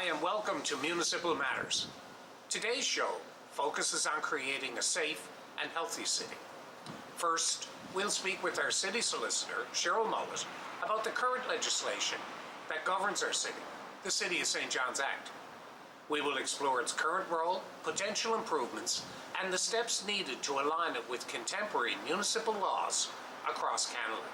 Hi, and welcome to Municipal Matters. Today's show focuses on creating a safe and healthy city. First, we'll speak with our city solicitor, Cheryl Mullett, about the current legislation that governs our city, the City of St. John's Act. We will explore its current role, potential improvements, and the steps needed to align it with contemporary municipal laws across Canada.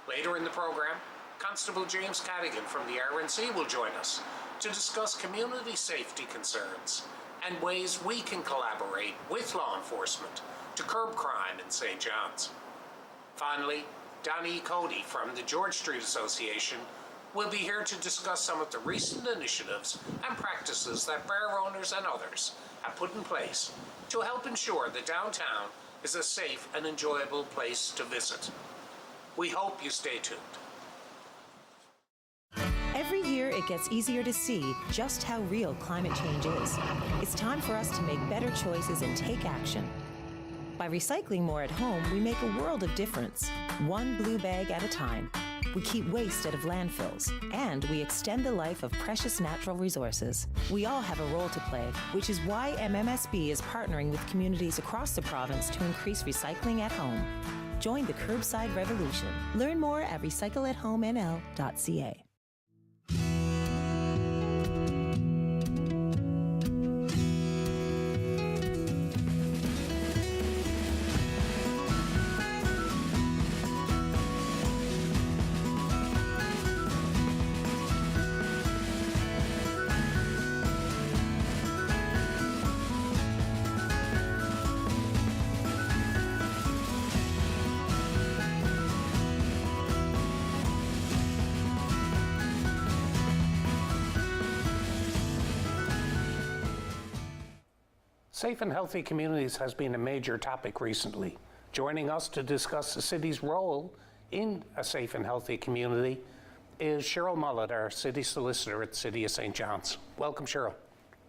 Later in the program, Constable James Cadigan from the RNC will join us to discuss community safety concerns and ways we can collaborate with law enforcement to curb crime in St. John's. Finally, Don-E Coady from the George Street Association will be here to discuss some of the recent initiatives and practices that bar owners and others have put in place to help ensure the downtown is a safe and enjoyable place to visit. We hope you stay tuned. Every year, it gets easier to see just how real climate change is. It's time for us to make better choices and take action. By recycling more at home, we make a world of difference, one blue bag at a time. We keep waste out of landfills, and we extend the life of precious natural resources. We all have a role to play, which is why MMSB is partnering with communities across the province to increase recycling at home. Join the curbside revolution. Learn more at recycleathomeml.ca. Safe and healthy communities has been a major topic recently. Joining us to discuss the city's role in a safe and healthy community is Cheryl Mullett, our city solicitor at the City of St. John's. Welcome, Cheryl.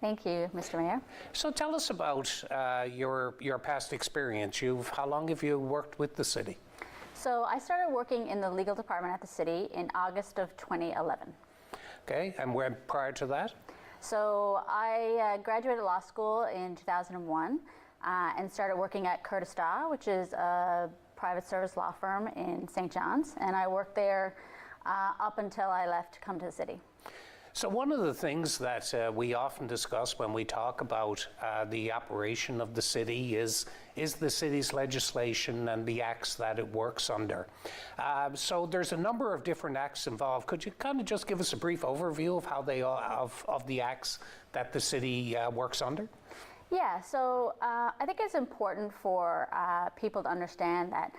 Thank you, Mr. Mayor. So tell us about your past experience. How long have you worked with the city? So I started working in the legal department at the city in August of 2011. Okay, and where prior to that? So I graduated law school in 2001 and started working at Curtis Daw, which is a private service law firm in St. John's, and I worked there up until I left to come to the city. So one of the things that we often discuss when we talk about the operation of the city is the city's legislation and the acts that it works under. So there's a number of different acts involved. Could you kind of just give us a brief overview of how they of the acts that the city works under? Yeah, so I think it's important for people to understand that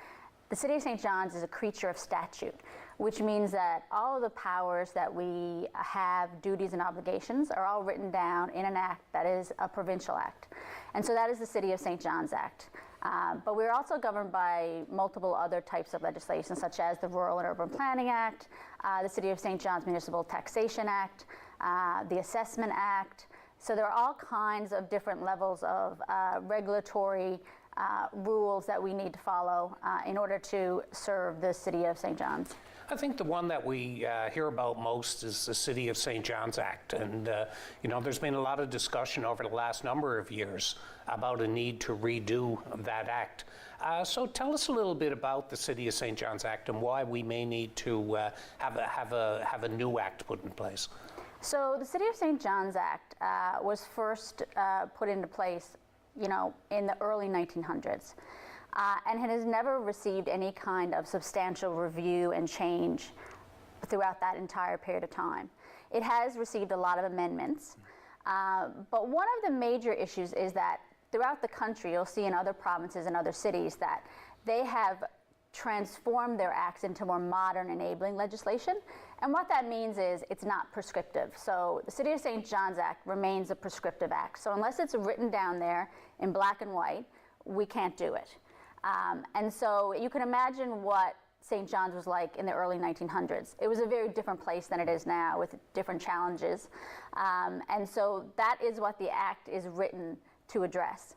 the City of St. John's is a creature of statute, which means that all of the powers that we have, duties and obligations, are all written down in an act that is a provincial act. And so that is the City of St. John's Act. But we're also governed by multiple other types of legislation, such as the Rural and Urban Planning Act, the City of St. John's Municipal Taxation Act, the Assessment Act. So there are all kinds of different levels of regulatory rules that we need to follow in order to serve the City of St. John's. I think the one that we hear about most is the City of St. John's Act. And, there's been a lot of discussion over the last number of years about a need to redo that act. So tell us a little bit about the City of St. John's Act and why we may need to have a new act put in place. So the City of St. John's Act was first put into place in the early 1900s, and it has never received any kind of substantial review and change throughout that entire period of time. It has received a lot of amendments, but one of the major issues is that throughout the country, you'll see in other provinces and other cities that they have transform their acts into more modern enabling legislation. And what that means is it's not prescriptive. So the City of St. John's Act remains a prescriptive act. So unless it's written down there in black and white, we can't do it. And so you can imagine what St. John's was like in the early 1900s. It was a very different place than it is now with different challenges. And so that is what the act is written to address.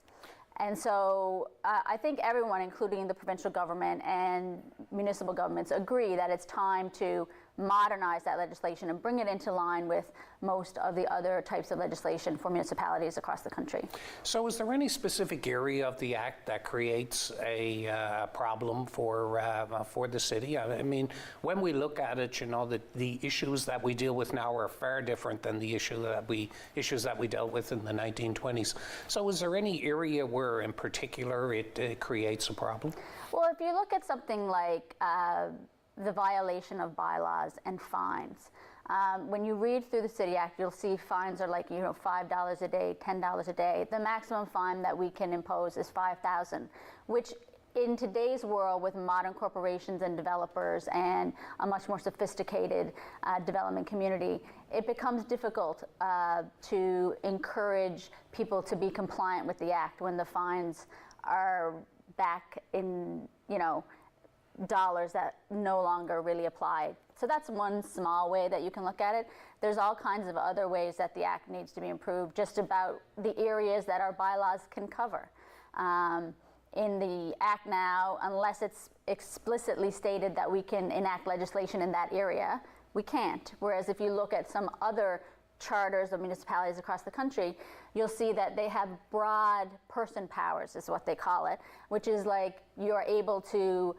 And so I think everyone, including the provincial government and municipal governments, agree that it's time to modernize that legislation and bring it into line with most of the other types of legislation for municipalities across the country. So is there any specific area of the act that creates a problem for the city? I mean, when we look at it, you know, the issues that we deal with now are far different than the issues that we dealt with in the 1920s. So is there any area where in particular it creates a problem? Well, if you look at something like the violation of bylaws and fines, when you read through the City Act, you'll see fines are like, you know, $5 a day, $10 a day. The maximum fine that we can impose is $5,000, which in today's world with modern corporations and developers and a much more sophisticated development community, it becomes difficult to encourage people to be compliant with the act when the fines are back in, you know, dollars that no longer really apply. So that's one small way that you can look at it. There's all kinds of other ways that the act needs to be improved, just about the areas that our bylaws can cover. In the act now, unless it's explicitly stated that we can enact legislation in that area, we can't. Whereas if you look at some other charters of municipalities across the country, you'll see that they have broad person powers, is what they call it, which is like you're able to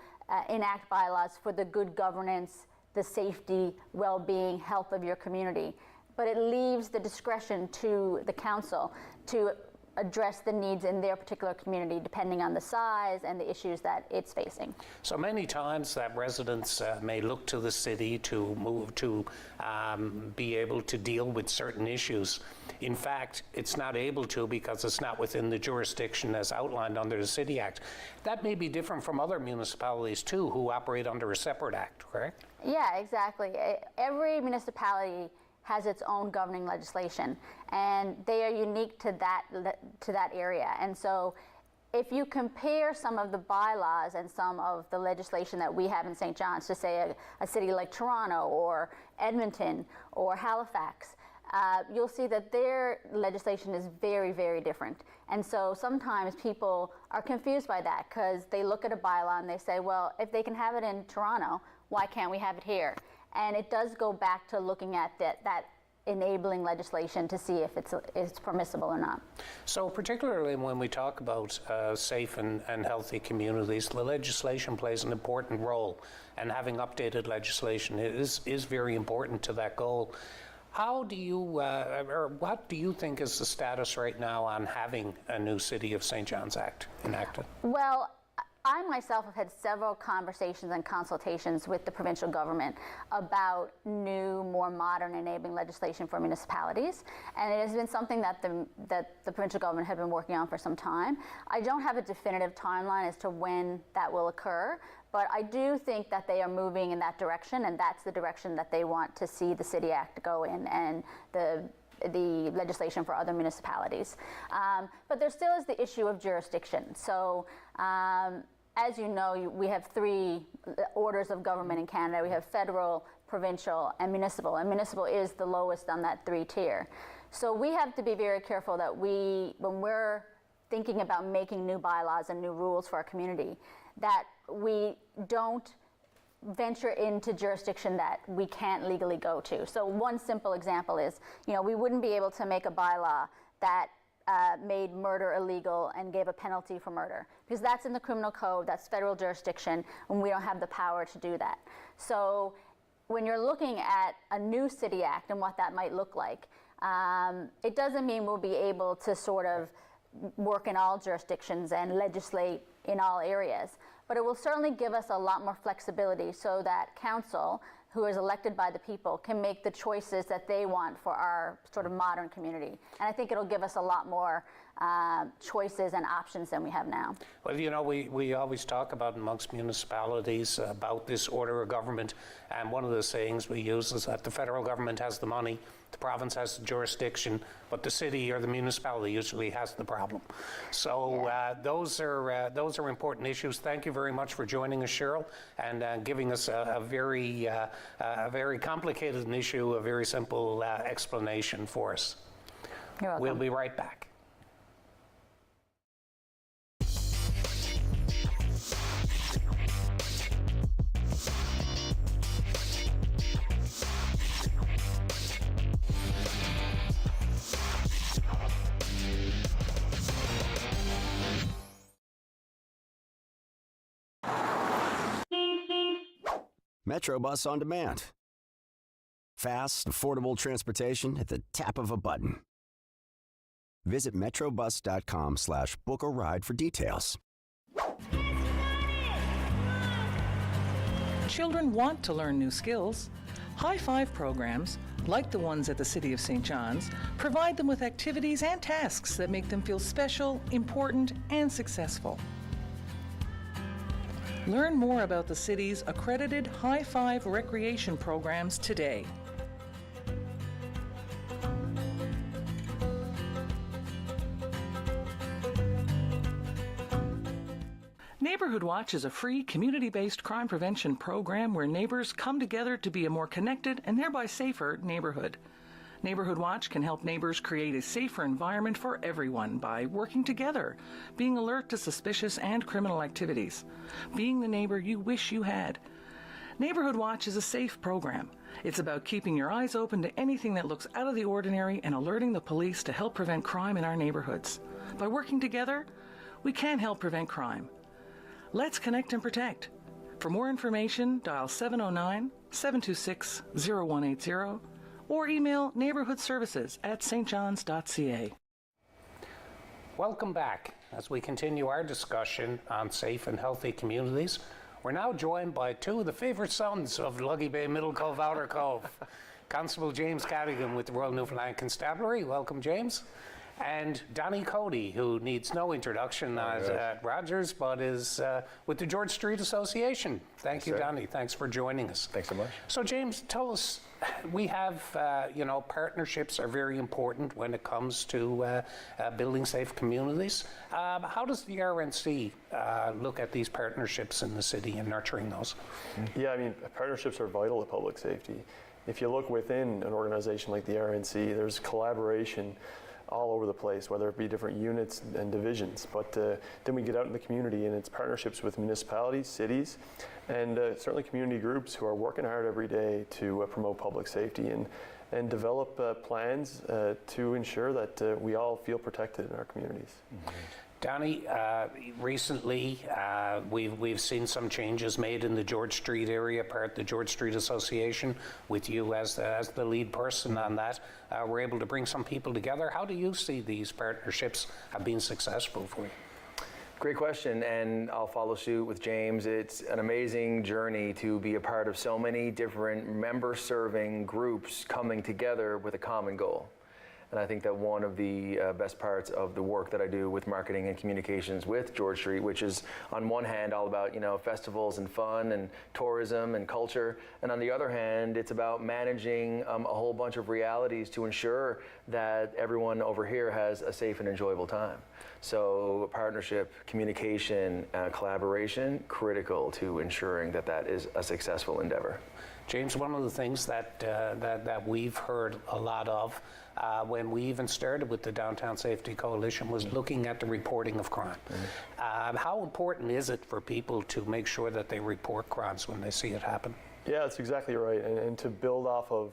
enact bylaws for the good governance, the safety, well-being, health of your community. But it leaves the discretion to the council to address the needs in their particular community depending on the size and the issues that it's facing. So many times that residents may look to the city to move to be able to deal with certain issues. In fact, it's not able to because it's not within the jurisdiction as outlined under the City Act. That may be different from other municipalities too who operate under a separate act, correct? Yeah, exactly. Every municipality has its own governing legislation, and they are unique to that area. And so if you compare some of the bylaws and some of the legislation that we have in St. John's to say a city like Toronto or Edmonton or Halifax, you'll see that their legislation is very, very different. And so sometimes people are confused by that because they look at a bylaw and they say, well, if they can have it in Toronto, why can't we have it here? And it does go back to looking at that enabling legislation to see if it's permissible or not. So particularly when we talk about safe and healthy communities, the legislation plays an important role, and having updated legislation is very important to that goal. How do you, or what do you think is the status right now on having a new City of St. John's Act enacted? Well, I myself have had several conversations and consultations with the provincial government about new, more modern enabling legislation for municipalities, and it has been something that the provincial government had been working on for some time. I don't have a definitive timeline as to when that will occur, but I do think that they are moving in that direction, and that's the direction that they want to see the City Act go in, and the legislation for other municipalities. But there still is the issue of jurisdiction. So as you know, we have three orders of government in Canada. We have federal, provincial, and municipal. And municipal is the lowest on that three-tier. So we have to be very careful that when we're thinking about making new bylaws and new rules for our community, that we don't venture into jurisdiction that we can't legally go to. So one simple example is, you know, we wouldn't be able to make a bylaw that made murder illegal and gave a penalty for murder, because that's in the criminal code, that's federal jurisdiction, and we don't have the power to do that. So when you're looking at a new City Act and what that might look like, it doesn't mean we'll be able to sort of work in all jurisdictions and legislate in all areas, but it will certainly give us a lot more flexibility so that council, who is elected by the people, can make the choices that they want for our sort of modern community. And I think it'll give us a lot more choices and options than we have now. Well, you know, we always talk about amongst municipalities about this order of government, and one of the sayings we use is that the federal government has the money, the province has the jurisdiction, but the city or the municipality usually has the problem. So Yeah. those are important issues. Thank you very much for joining us, Cheryl, and giving us a very complicated issue, a very simple explanation for us. You're welcome. We'll be right back. Metrobus on demand. Fast, affordable transportation at the tap of a button. Visit metrobus.com/book-a-ride for details. Children want to learn new skills. High Five programs, like the ones at the City of St. John's, provide them with activities and tasks that make them feel special, important, and successful. Learn more about the city's accredited High Five recreation programs today. Neighborhood Watch is a free, community-based crime prevention program where neighbors come together to be a more connected and thereby safer neighborhood. Neighborhood Watch can help neighbors create a safer environment for everyone by working together, being alert to suspicious and criminal activities, being the neighbor you wish you had. Neighborhood Watch is a safe program. It's about keeping your eyes open to anything that looks out of the ordinary and alerting the police to help prevent crime in our neighborhoods. By working together, we can help prevent crime. Let's connect and protect. For more information, dial 709-726-0180 or email neighborhoodservices@stjohns.ca. Welcome back as we continue our discussion on safe and healthy communities. We're now joined by two of the favourite sons of Luggy Bay Middle Cove, Outer Cove. Constable James Cadigan with the Royal Newfoundland Constabulary. Welcome, James. And Don-E Coady, who needs no introduction at Rogers, but is with the George Street Association. Thank you, Donnie. Thanks for joining us. Thanks so much. So, James, tell us, we have, partnerships are very important when it comes to building safe communities. How does the RNC look at these partnerships in the city and nurturing those? Yeah, I mean, partnerships are vital to public safety. If you look within an organization like the RNC, there's collaboration all over the place, whether it be different units and divisions. But then we get out in the community and it's partnerships with municipalities, cities, and certainly community groups who are working hard every day to promote public safety and develop plans to ensure that we all feel protected in our communities. Mm-hmm. Danny, recently we've seen some changes made in the George Street area, part of the George Street Association, with you as the lead person on that. We're able to bring some people together. How do you see these partnerships have been successful for you? Great question, and I'll follow suit with James. It's an amazing journey to be a part of so many different member-serving groups coming together with a common goal. And I think that one of the best parts of the work that I do with marketing and communications with George Street, which is on one hand all about festivals and fun and tourism and culture, and on the other hand it's about managing a whole bunch of realities to ensure that everyone over here has a safe and enjoyable time. So partnership, communication, collaboration, critical to ensuring that that is a successful endeavor. James, one of the things that we've heard a lot of when we even started with the Downtown Safety Coalition was looking at the reporting of crime. Mm-hmm. How important is it for people to make sure that they report crimes when they see it happen? Yeah, that's exactly right. And to build off of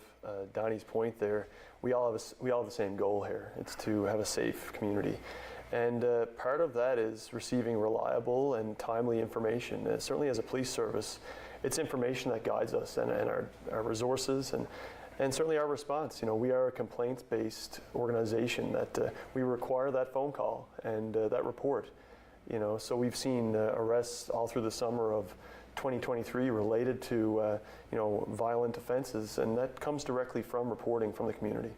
Donnie's point there, we all have the same goal here. It's to have a safe community. And part of that is receiving reliable and timely information. Certainly as a police service, it's information that guides us and our resources and certainly our response. We are a complaints-based organization that we require that phone call and that report. So we've seen arrests all through the summer of 2023 related to violent offenses, and that comes directly from reporting from the community.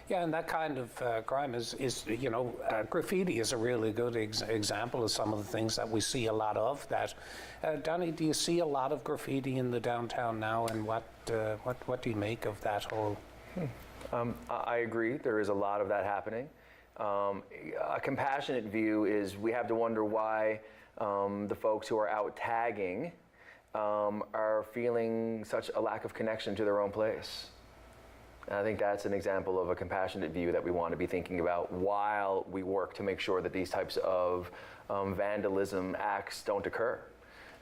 Yeah, and that kind of crime is graffiti is a really good example of some of the things that we see a lot of. That, Donnie, do you see a lot of graffiti in the downtown now, and what do you make of that whole? I agree. There is a lot of that happening. A compassionate view is we have to wonder why the folks who are out tagging are feeling such a lack of connection to their own place. And I think that's an example of a compassionate view that we want to be thinking about while we work to make sure that these types of vandalism acts don't occur.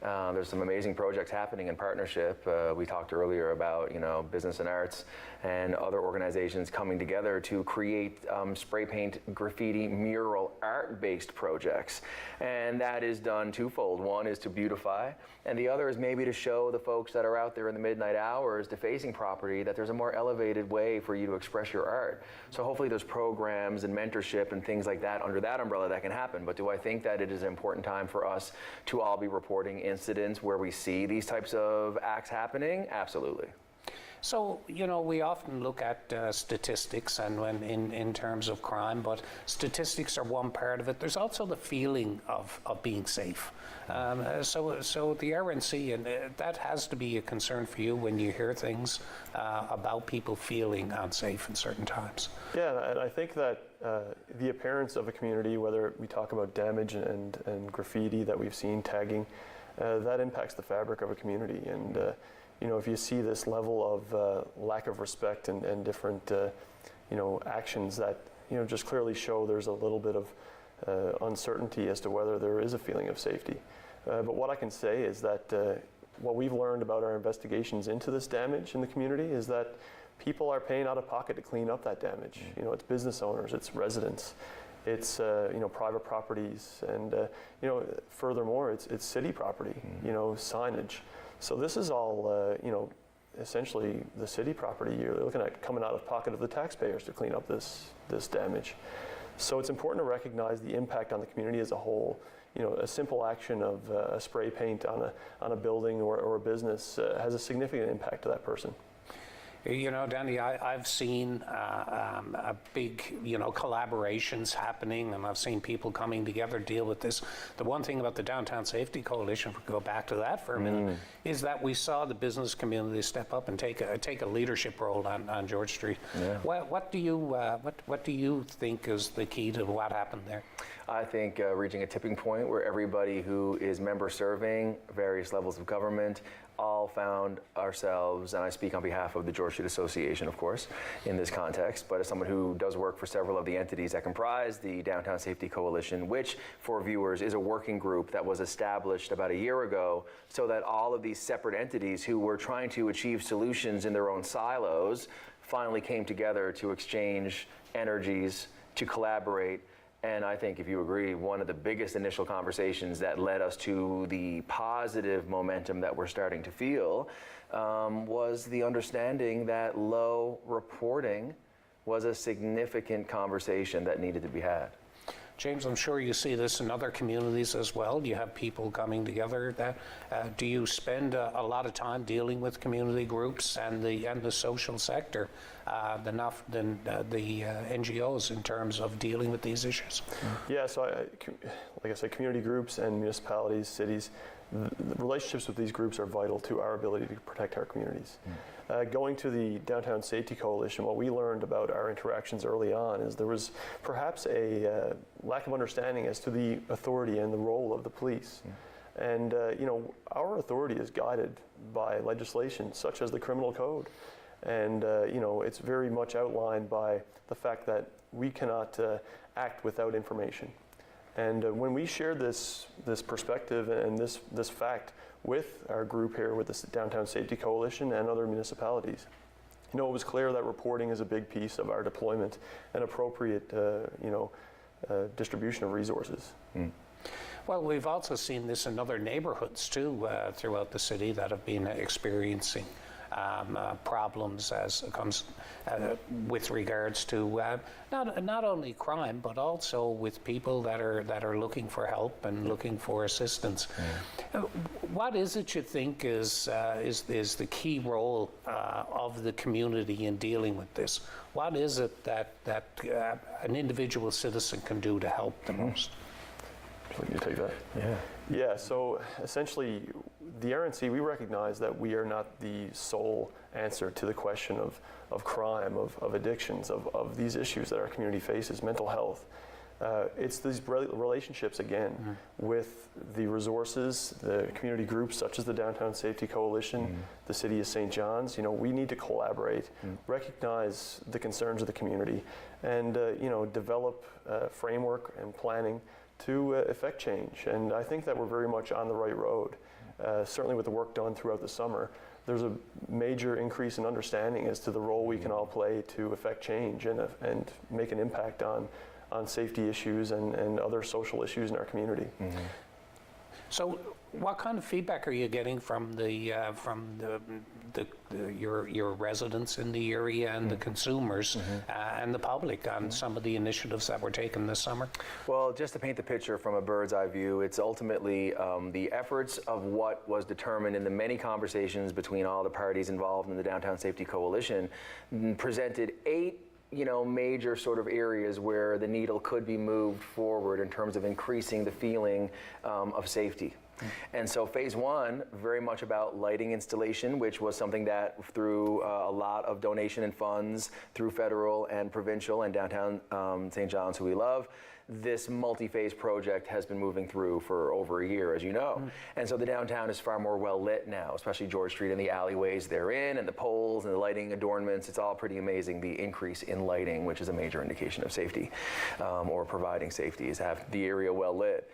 There's some amazing projects happening in partnership. We talked earlier about business and arts and other organizations coming together to create spray paint, graffiti, mural, art-based projects. And that is done twofold. One is to beautify, and the other is maybe to show the folks that are out there in the midnight hours defacing property that there's a more elevated way for you to express your art. So hopefully there's programs and mentorship and things like that under that umbrella that can happen. But do I think that it is an important time for us to all be reporting incidents where we see these types of acts happening? Absolutely. So, you know, we often look at statistics and when in terms of crime, but statistics are one part of it. There's also the feeling of being safe. So the RNC, and that has to be a concern for you when you hear things about people feeling unsafe in certain times. Yeah, and I think that the appearance of a community, whether we talk about damage and graffiti that we've seen, tagging, that impacts the fabric of a community. And you know, if you see this level of lack of respect and different, you know, actions that, you know, just clearly show there's a little bit of uncertainty as to whether there is a feeling of safety. But what I can say is that what we've learned about our investigations into this damage in the community is that people are paying out of pocket to clean up that damage. You know, it's business owners, it's residents, it's you know, private properties, and you know, furthermore, it's city property. You know, signage. So this is all, you know, essentially the city property you're looking at coming out of pocket of the taxpayers to clean up this damage. So it's important to recognize the impact on the community as a whole. You know, a simple action of a spray paint on a building or a business has a significant impact to that person. You know, Danny, I've seen a big, you know, collaborations happening, and I've seen people coming together to deal with this. The one thing about the Downtown Safety Coalition, if we go back to that for a minute, is that we saw the business community step up and take a leadership role on George Street. Yeah. What do you think is the key to what happened there? I think reaching a tipping point where everybody who is member serving, various levels of government, all found ourselves, and I speak on behalf of the George Street Association, of course, in this context, but as someone who does work for several of the entities that comprise the Downtown Safety Coalition, which, for viewers, is a working group that was established about a year ago so that all of these separate entities who were trying to achieve solutions in their own silos finally came together to exchange energies, to collaborate. And I think, if you agree, one of the biggest initial conversations that led us to the positive momentum that we're starting to feel was the understanding that low reporting was a significant conversation that needed to be had. James, I'm sure you see this in other communities as well. You have people coming together. That do you spend a lot of time dealing with community groups and the social sector, the NGOs, in terms of dealing with these issues? Yeah, so like I said, community groups and municipalities, cities, the relationships with these groups are vital to our ability to protect our communities. Going to the Downtown Safety Coalition, what we learned about our interactions early on is there was perhaps a lack of understanding as to the authority and the role of the police. And you know, our authority is guided by legislation such as the Criminal Code. And you know, it's very much outlined by the fact that we cannot act without information. And when we shared this perspective and this fact with our group here, with the Downtown Safety Coalition and other municipalities, you know, it was clear that reporting is a big piece of our deployment and appropriate, you know, distribution of resources. Well, we've also seen this in other neighborhoods too throughout the city that have been experiencing problems as it comes with regards to not only crime, but also with people that are looking for help and looking for assistance. What is it you think is the key role of the community in dealing with this? What is it that an individual citizen can do to help the most? Can you take that? Yeah, so essentially, the RNC, we recognize that we are not the sole answer to the question of crime, of addictions, of these issues that our community faces, mental health. It's these relationships, again, with the resources, the community groups such as the Downtown Safety Coalition, the City of St. John's. You know, we need to collaborate, recognize the concerns of the community, and you know, develop framework and planning to effect change. And I think that we're very much on the right road. Certainly with the work done throughout the summer, there's a major increase in understanding as to the role we can all play to affect change and make an impact on safety issues and other social issues in our community. So, what kind of feedback are you getting from your residents in the area and the consumers and the public on some of the initiatives that were taken this summer? Well, just to paint the picture from a bird's eye view, it's ultimately the efforts of what was determined in the many conversations between all the parties involved in the Downtown Safety Coalition presented 8 major sort of areas where the needle could be moved forward in terms of increasing the feeling of safety. And so phase 1, very much about lighting installation, which was something that through a lot of donation and funds through federal and provincial and downtown St. John's, who we love, this multi-phase project has been moving through for over a year, as you know. And so the downtown is far more well lit now, especially George Street and the alleyways therein and the poles and the lighting adornments. It's all pretty amazing, the increase in lighting, which is a major indication of safety or providing safety, is have the area well lit.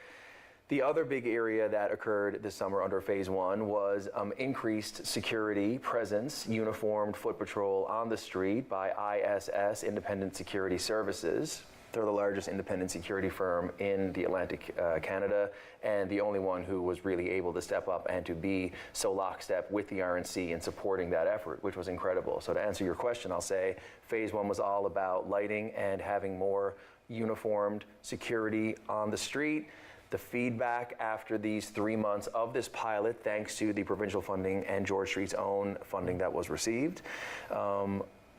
The other big area that occurred this summer under phase 1 was increased security presence, uniformed foot patrol on the street by ISS, Independent Security Services. They're the largest independent security firm in the Atlantic Canada, and the only one who was really able to step up and to be so lockstep with the RNC in supporting that effort, which was incredible. So to answer your question, I'll say phase 1 was all about lighting and having more uniformed security on the street. The feedback after these 3 months of this pilot, thanks to the provincial funding and George Street's own funding that was received,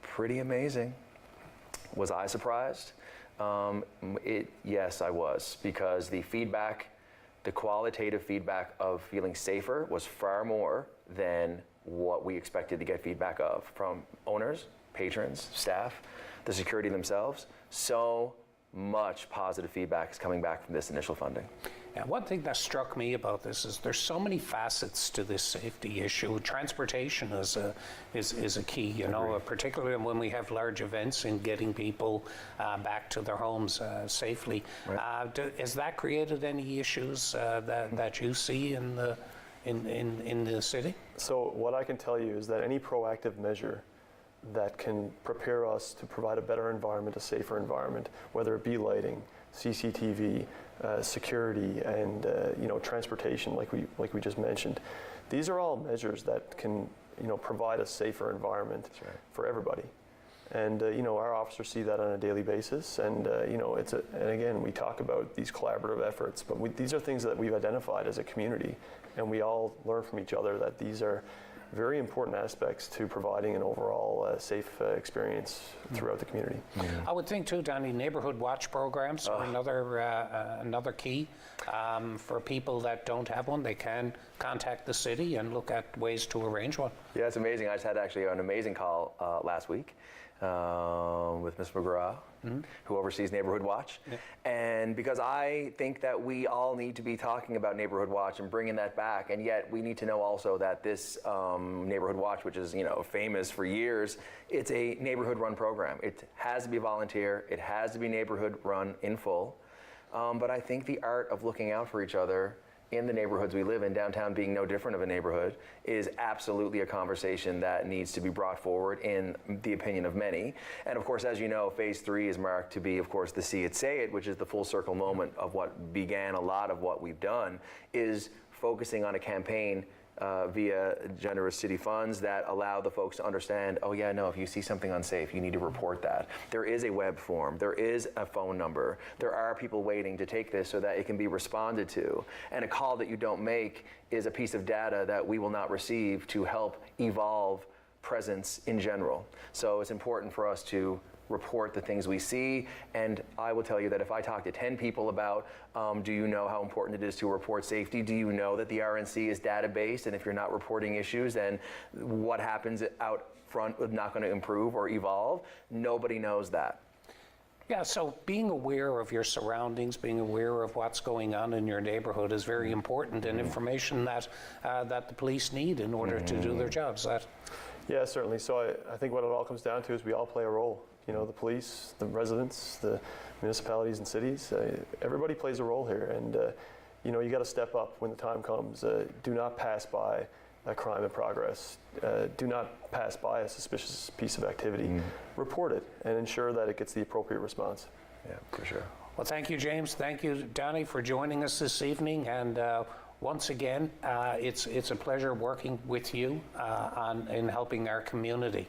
pretty amazing. Was I surprised? Yes, I was, because the feedback, the qualitative feedback of feeling safer was far more than what we expected to get feedback of from owners, patrons, staff, the security themselves. So much positive feedback is coming back from this initial funding. Yeah, one thing that struck me about this is there's so many facets to this safety issue. Transportation is a key, particularly when we have large events and getting people back to their homes safely. Right. Has that created any issues that you see in the city? So what I can tell you is that any proactive measure that can prepare us to provide a better environment, a safer environment, whether it be lighting, CCTV, security, and transportation, like we just mentioned. These are all measures that can provide a safer environment for everybody. And our officers see that on a daily basis. And and again, we talk about these collaborative efforts, but these are things that we've identified as a community, and we all learn from each other that these are very important aspects to providing an overall safe experience throughout the community. I would think too, Danny, neighborhood watch programs are another key for people that don't have one. They can contact the city and look at ways to arrange one. Yeah, it's amazing. I just had actually an amazing call last week with Ms. McGraw, who oversees Neighborhood Watch. Yeah. And because I think that we all need to be talking about Neighborhood Watch and bringing that back, and yet we need to know also that this Neighborhood Watch, which is famous for years, it's a neighborhood run program. It has to be volunteer. It has to be neighborhood run in full. But I think the art of looking out for each other in the neighborhoods we live in, downtown being no different of a neighborhood, is absolutely a conversation that needs to be brought forward in the opinion of many. And of course, as you know, phase 3 is marked to be, of course, the See It, Say It, which is the full circle moment of what began a lot of what we've done, is focusing on a campaign via generous city funds that allow the folks to understand, oh yeah, no, if you see something unsafe, you need to report that. There is a web form, there is a phone number, there are people waiting to take this so that it can be responded to. And a call that you don't make is a piece of data that we will not receive to help evolve presence in general. So it's important for us to report the things we see, and I will tell you that if I talk to 10 people about, do you know how important it is to report safety? Do you know that the RNC is data-based, and if you're not reporting issues, then what happens out front is not going to improve or evolve? Nobody knows that. Yeah, so being aware of your surroundings, being aware of what's going on in your neighborhood is very important, and information that the police need in order to do their jobs. Yeah, certainly. So I think what it all comes down to is we all play a role. The police, the residents, the municipalities and cities, everybody plays a role here. And, you got to step up when the time comes. Do not pass by a crime in progress, do not pass by a suspicious piece of activity. Report it and ensure that it gets the appropriate response. Yeah, for sure. Well, thank you, James. Thank you, Danny, for joining us this evening. And once again, it's a pleasure working with you in helping our community.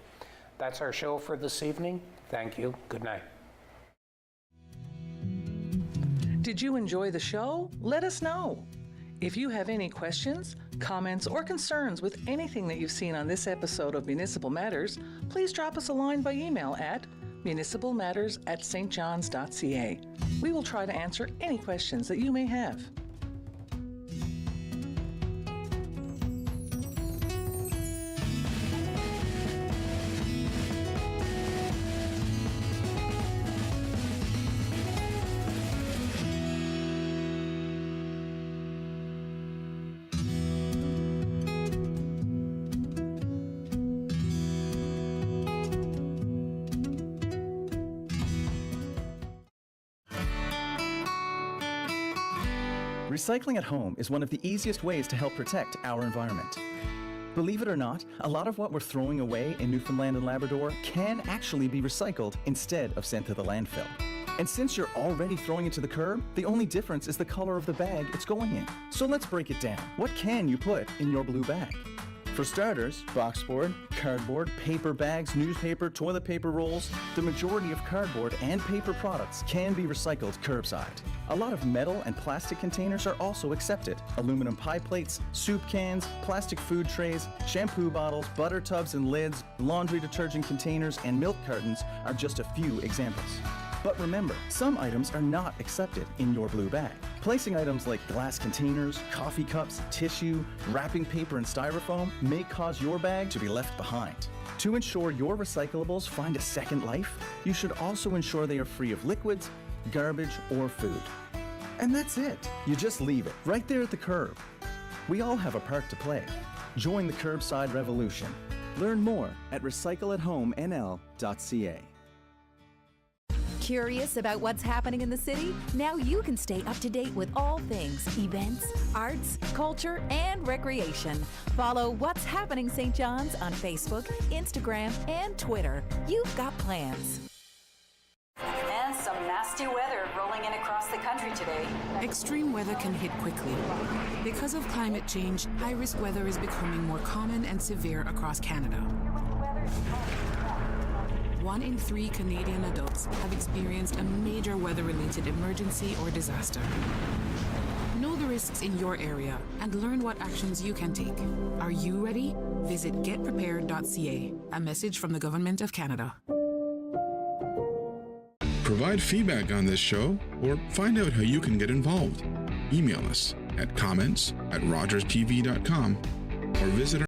That's our show for this evening. Thank you. Good night. Did you enjoy the show? Let us know. If you have any questions, comments, or concerns with anything that you've seen on this episode of Municipal Matters, please drop us a line by email at municipalmatters@stjohns.ca. We will try to answer any questions that you may have. Recycling at home is one of the easiest ways to help protect our environment. Believe it or not, a lot of what we're throwing away in Newfoundland and Labrador can actually be recycled instead of sent to the landfill. And since you're already throwing it to the curb, the only difference is the color of the bag it's going in. So let's break it down. What can you put in your blue bag? For starters, boxboard, cardboard, paper bags, newspaper, toilet paper rolls, the majority of cardboard and paper products can be recycled curbside. A lot of metal and plastic containers are also accepted. Aluminum pie plates, soup cans, plastic food trays, shampoo bottles, butter tubs and lids, laundry detergent containers, and milk cartons are just a few examples. But remember, some items are not accepted in your blue bag. Placing items like glass containers, coffee cups, tissue, wrapping paper, and styrofoam may cause your bag to be left behind. To ensure your recyclables find a second life, you should also ensure they are free of liquids, garbage, or food. And that's it. You just leave it right there at the curb. We all have a part to play. Join the curbside revolution. Learn more at recycleathomενl.ca. Curious about what's happening in the city? Now you can stay up to date with all things events, arts, culture, and recreation. Follow What's Happening St. John's on Facebook, Instagram, and Twitter. You've got plans. And some nasty weather rolling in across the country today. Extreme weather can hit quickly. Because of climate change, high-risk weather is becoming more common and severe across Canada. 1 in 3 Canadian adults have experienced a major weather-related emergency or disaster. Know the risks in your area and learn what actions you can take. Are you ready? Visit getprepared.ca. A message from the Government of Canada. Provide feedback on this show or find out how you can get involved. Email us at comments@rogerspv.com or visit our